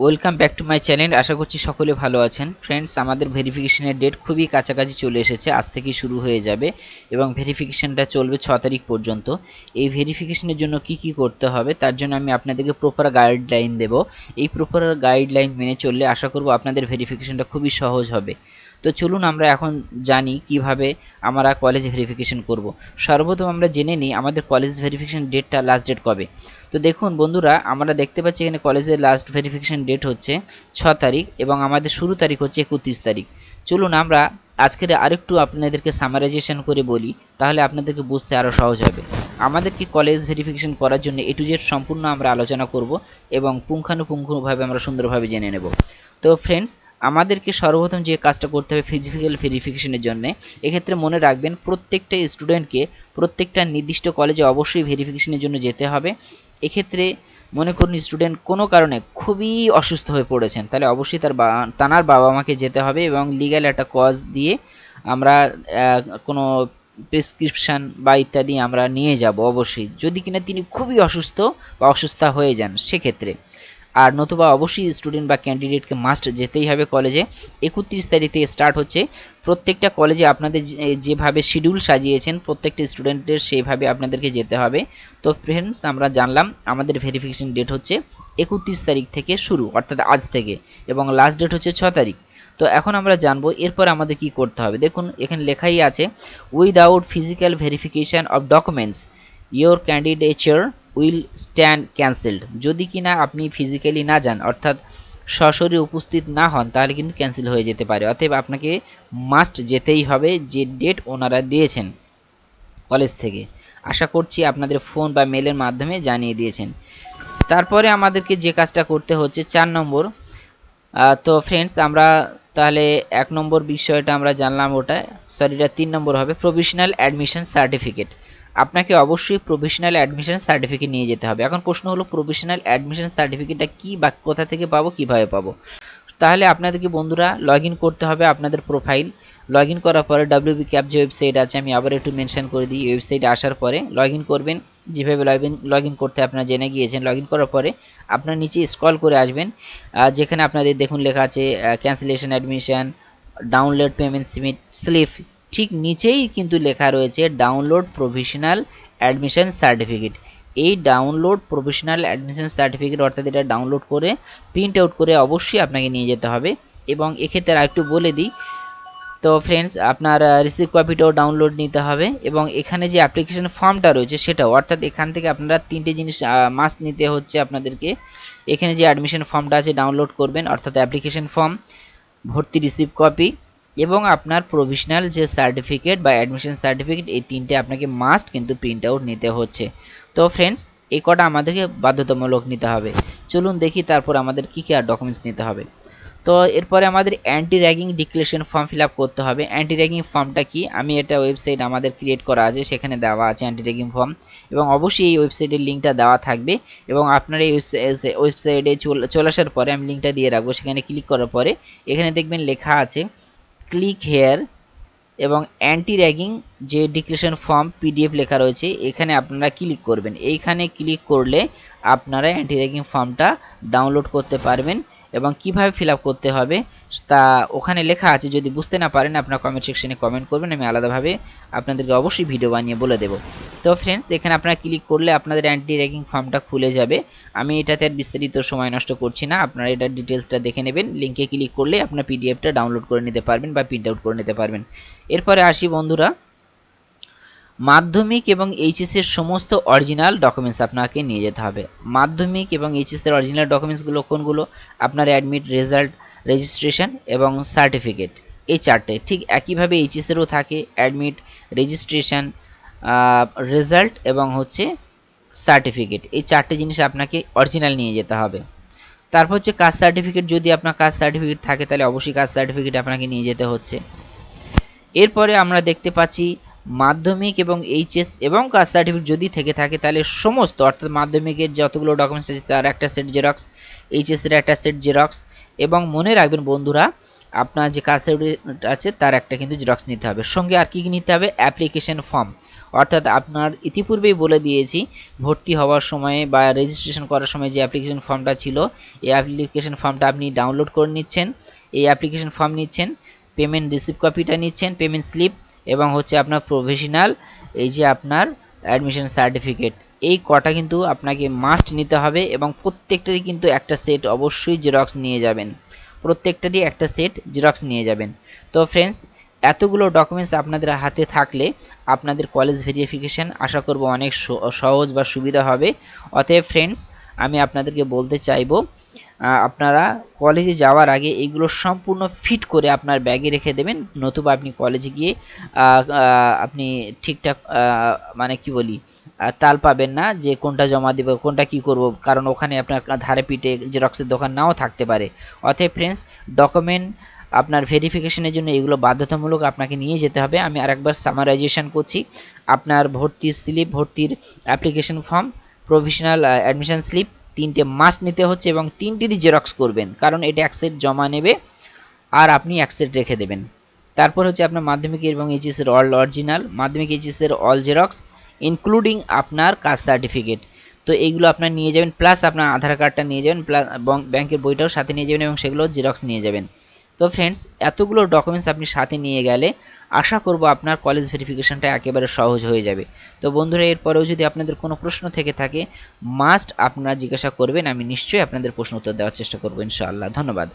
Welcome back to my channel. আশা করছি সকলে ভালো আছেন। ফ্রেন্ডস, আমাদের ভেরিফিকেশনের ডেট খুবই কাছাকাছি চলে এসেছে, আজ থেকেই শুরু হয়ে যাবে এবং ভেরিফিকেশনটা চলবে 6 তারিখ পর্যন্ত। এই ভেরিফিকেশনের জন্য কি কি করতে হবে তার জন্য আমি আপনাদেরকে প্রপার গাইডলাইন দেব। এই প্রপার গাইডলাইন মেনে চললে আশা করব আপনাদের ভেরিফিকেশনটা খুবই সহজ হবে। তো চলুন আমরা এখন জানি কিভাবে আমরা কলেজ ভেরিফিকেশন করব। সর্বপ্রথম আমরা জেনে নিই আমাদের কলেজ ভেরিফিকেশন ডেটটা, লাস্ট ডেট কবে। তো দেখুন বন্ধুরা, আমরা দেখতে পাচ্ছি এখানে কলেজের লাস্ট ভেরিফিকেশন ডেট হচ্ছে 6 তারিখ এবং আমাদের শুরু তারিখ হচ্ছে 31 তারিখ। চলুন আমরা আজকের আরেকটু আপনাদেরকে সামারাইজেশন করে বলি, তাহলে আপনাদেরকে বুঝতে আরও সহজ হবে। আমাদেরকে কলেজ ভেরিফিকেশন করার জন্য A to Z সম্পূর্ণ আমরা আলোচনা করব এবং পুঙ্খানুপুঙ্খভাবে আমরা সুন্দরভাবে জেনে নেব। তো ফ্রেন্ডস, আমাদেরকে সর্বপ্রথম যে কাজটা করতে হবে ফিজিক্যাল ভেরিফিকেশনের জন্য, এক্ষেত্রে মনে রাখবেন প্রত্যেকটা স্টুডেন্টকে প্রত্যেকটা নির্দিষ্ট কলেজে অবশ্যই ভেরিফিকেশনের জন্য যেতে হবে। এক্ষেত্রে মনে করুন স্টুডেন্ট কোনো কারণে খুবই অসুস্থ হয়ে পড়েছেন, তাহলে অবশ্যই তার বাবা মাকে যেতে হবে এবং লিগ্যাল একটা কজ দিয়ে আমরা কোনো প্রেসক্রিপশান বা ইত্যাদি আমরা নিয়ে যাব অবশ্যই, যদি কিনা তিনি খুবই অসুস্থ বা অসুস্থ হয়ে যান সেক্ষেত্রে। আর নতুবা অবশ্যই স্টুডেন্ট বা ক্যান্ডিডেটকে মাস্ট যেতেই হবে কলেজে। 31 তারিখ থেকে স্টার্ট হচ্ছে। প্রত্যেকটা কলেজে আপনাদের যেভাবে শিডিউল সাজিয়েছেন প্রত্যেকটা স্টুডেন্টের সেইভাবে আপনাদেরকে যেতে হবে। তো ফ্রেন্ডস, আমরা জানলাম আমাদের ভেরিফিকেশন ডেট হচ্ছে 31 তারিখ থেকে শুরু, অর্থাৎ আজ থেকে, এবং লাস্ট ডেট হচ্ছে 6 তারিখ। তো এখন আমরা জানবো এরপর আমাদের কি করতে হবে। দেখুন এখানে লেখাই আছে, without physical verification of documents your candidature will stand cancelled. যদি কিনা আপনি ফিজিক্যালি না যান, অর্থাৎ সশরীরে উপস্থিত না হন, তাহলে কিন্তু ক্যান্সেল হয়ে যেতে পারে। অতএব আপনাকে মাস্ট যেতেই হবে যে ডেট ওনারা দিয়েছেন কলেজ থেকে। আশা করছি আপনাদের ফোন বা মেলের মাধ্যমে জানিয়ে দিয়েছেন। তারপরে আমাদেরকে যে কাজটা করতে হচ্ছে 4 নম্বর। তো ফ্রেন্ডস, আমরা তাহলে 1 নম্বর বিষয়টা আমরা জানলাম, ওটা সরি এটা 3 নম্বর হবে, প্রভিশনাল অ্যাডমিশন সার্টিফিকেট। আপনাকে অবশ্যই প্রভিশনাল অ্যাডমিশন সার্টিফিকেট নিয়ে যেতে হবে। এখন প্রশ্ন হলো প্রভিশনাল অ্যাডমিশন সার্টিফিকেটটা কী বা কোথা থেকে পাবো, কীভাবে পাবো। তাহলে আপনাদেরকে বন্ধুরা লগ ইন করতে হবে আপনাদের প্রোফাইল। লগ ইন করার পরে WB ক্যাপ যে ওয়েবসাইট আছে, আমি আবার একটু মেনশন করে দিই, ওয়েবসাইটে আসার পরে লগ ইন করবেন। যেভাবে লগ ইন করতে আপনারা জেনে গিয়েছেন, লগ ইন করার পরে আপনার নিচে স্ক্রল করে আসবেন, যেখানে আপনাদের দেখুন লেখা আছে cancellation admission, download payment slip. ঠিক নিচেই কিন্তু লেখা রয়েছে ডাউনলোড প্রভিশনাল অ্যাডমিশন সার্টিফিকেট। এই ডাউনলোড প্রভিশনাল অ্যাডমিশন সার্টিফিকেট, অর্থাৎ এটা ডাউনলোড করে প্রিন্ট আউট করে অবশ্যই আপনাকে নিয়ে যেতে হবে। এবং এক্ষেত্রে আরেকটু বলে দিই, তো ফ্রেন্ডস আপনার রিসিভ কপিটাও ডাউনলোড নিতে হবে এবং এখানে যে অ্যাপ্লিকেশন ফর্মটা রয়েছে সেটাও, অর্থাৎ এখান থেকে আপনারা 3টে জিনিস মাস্ট নিতে হচ্ছে আপনাদেরকে। এখানে যে অ্যাডমিশন ফর্মটা আছে ডাউনলোড করবেন, অর্থাৎ অ্যাপ্লিকেশন ফর্ম, ভর্তি রিসিভ কপি এবং আপনার প্রভিশনাল যে সার্টিফিকেট বা অ্যাডমিশন সার্টিফিকেট, এই 3টে আপনাকে মাস্ট কিন্তু প্রিন্ট আউট নিতে হচ্ছে। তো ফ্রেন্ডস, এই কটা আমাদেরকে বাধ্যতামূলক নিতে হবে। চলুন দেখি তারপর আমাদের কী কী আর ডকুমেন্টস নিতে হবে। তো এরপরে আমাদের anti ragging declaration form fill up করতে হবে। অ্যান্টি র্যাগিং ফর্মটা কি, আমি এটা ওয়েবসাইট আমাদের ক্রিয়েট করা আছে, সেখানে দেওয়া আছে অ্যান্টি র্যাগিং ফর্ম এবং অবশ্যই এই ওয়েবসাইটের লিঙ্কটা দেওয়া থাকবে এবং আপনার এই ওয়েবসাইটে চলে আসার পরে আমি লিঙ্কটা দিয়ে রাখবো। সেখানে ক্লিক করার পরে এখানে দেখবেন লেখা আছে ক্লিক হেয়ার এবং অ্যান্টি র্যাগিং যে ডিক্লারেশন ফর্ম PDF লেখা রয়েছে, এখানে আপনারা ক্লিক করবেন। এইখানে ক্লিক করলে আপনারা অ্যান্টি র্যাগিং ফর্মটা ডাউনলোড করতে পারবেন এবং কিভাবে ফিল আপ করতে হবে তা ওখানে লেখা আছে। যদি বুঝতে না পারেন আপনারা কমেন্ট সেকশনে কমেন্ট করবেন, আমি আলাদাভাবে আপনাদেরকে অবশ্যই ভিডিও বানিয়ে বলে দেবো। তো ফ্রেন্ডস, এখানে আপনারা ক্লিক করলে আপনাদের অ্যান্টি র্যাগিং ফর্মটা খুলে যাবে। আমি এটাতে আর বিস্তারিত সময় নষ্ট করছি না, আপনারা এটার ডিটেলসটা দেখে নেবেন। লিঙ্কে ক্লিক করলে আপনার PDFটা ডাউনলোড করে নিতে পারবেন বা প্রিন্ট আউট করে নিতে পারবেন। এরপরে আসি বন্ধুরা, মাধ্যমিক এবং এইচএস এর সমস্ত অরিজিনাল ডকুমেন্টস আপনাকে নিয়ে যেতে হবে। মাধ্যমিক এবং এইচএস এর অরিজিনাল ডকুমেন্টসগুলো কোনগুলো, আপনার অ্যাডমিট রেজাল্ট, রেজিস্ট্রেশন এবং সার্টিফিকেট, এই 4টে। ঠিক একইভাবে এইচএস এরও থাকে অ্যাডমিট, রেজিস্ট্রেশন, রেজাল্ট এবং হচ্ছে সার্টিফিকেট। এই 4টে জিনিস আপনাকে অরিজিনাল নিয়ে যেতে হবে। তারপর হচ্ছে কাস্ট সার্টিফিকেট, যদি আপনার কাস্ট সার্টিফিকেট থাকে তাহলে অবশ্যই কাস্ট সার্টিফিকেট আপনাকে নিয়ে যেতে হচ্ছে। এরপরে আমরা দেখতে পাচ্ছি মাধ্যমিক এবং এইচএস এবং কাস্ট সার্টিফিকেট যদি থেকে থাকে তাহলে সমস্ত, অর্থাৎ মাধ্যমিকের যতগুলো ডকুমেন্টস আছে তার একটা সেট জেরক্স, এইচএসের একটা সেট জেরক্স এবং মনে রাখবেন বন্ধুরা আপনার যে কাস্ট সার্টিফিকেট আছে তার একটা কিন্তু জেরক্স নিতে হবে। সঙ্গে আর কি নিতে হবে, অ্যাপ্লিকেশন ফর্ম, অর্থাৎ আপনার ইতিপূর্বেই বলে দিয়েছি ভর্তি হওয়ার সময় বা রেজিস্ট্রেশন করার সময় যে অ্যাপ্লিকেশন ফর্মটা ছিল এই অ্যাপ্লিকেশন ফর্মটা আপনি ডাউনলোড করে নিচ্ছেন, এই অ্যাপ্লিকেশন ফর্ম নিচ্ছেন, পেমেন্ট রিসিভ কপিটা নিচ্ছেন, পেমেন্ট স্লিপ এবং হচ্ছে আপনার প্রভিশনাল এই যে আপনার অ্যাডমিশন সার্টিফিকেট, এই কটা কিন্তু আপনাকে মাস্ট নিতে হবে এবং প্রত্যেকটারই কিন্তু একটা সেট অবশ্যই জেরক্স নিয়ে যাবেন, প্রত্যেকটারই একটা সেট জেরক্স নিয়ে যাবেন। তো ফ্রেন্ডস, এতগুলো ডকুমেন্টস আপনাদের হাতে থাকলে আপনাদের কলেজ ভেরিফিকেশান আশা করব অনেক সহজ বা সুবিধা হবে। অতএব ফ্রেন্ডস, আমি আপনাদেরকে বলতে চাইবো আপনারা কলেজে যাওয়ার আগে এগুলো সম্পূর্ণ ফিট করে আপনার ব্যাগে রেখে দেবেন, নতুবা আপনি কলেজে গিয়ে আপনি ঠিকঠাক মানে কি বলি তাল পাবেন না যে কোনটা জমা দেব কোনটা কি করব, কারণ ওখানে আপনার ধারে পিঠে জেরক্সের দোকান নাও থাকতে পারে। অতএব ফ্রেন্ডস, ডকুমেন্ট আপনার ভেরিফিকেশনের জন্য এগুলো বাধ্যতামূলক আপনাকে নিয়ে যেতে হবে। আমি আরেকবার সামারাইজেশন করছি, আপনার ভর্তির স্লিপ, ভর্তির application form, provisional admission slip, তিনটে মাস্ট নিতে হচ্ছে এবং তিনটেরই জেরক্স করবেন, কারণ এটা এক সেট জমা নেবে আর আপনি এক সেট রেখে দেবেন। তারপর হচ্ছে আপনার মাধ্যমিক এবং এইচএসের অল অরিজিনাল, মাধ্যমিক এইচএসের অল জেরক্স ইনক্লুডিং আপনার কাস্ট সার্টিফিকেট, তো এইগুলো আপনার নিয়ে যাবেন, প্লাস আপনার আধার কার্ডটা নিয়ে যাবেন, প্লাস ব্যাংকের বইটাও সাথে নিয়ে যাবেন এবং সেগুলো জেরক্স নিয়ে যাবেন। তো ফ্রেন্ডস, এতগুলো ডকুমেন্টস আপনি সাথে নিয়ে গেলে আশা করব আপনার কলেজ ভেরিফিকেশনটা একেবারে সহজ হয়ে যাবে। তো বন্ধুরা, এরপরেও যদি আপনাদের কোনো প্রশ্ন থেকে থাকে মাস্ট আপনারা জিজ্ঞাসা করবেন, আমি নিশ্চয়ই আপনাদের প্রশ্ন উত্তর দেওয়ার চেষ্টা করব ইনশাআল্লাহ। ধন্যবাদ।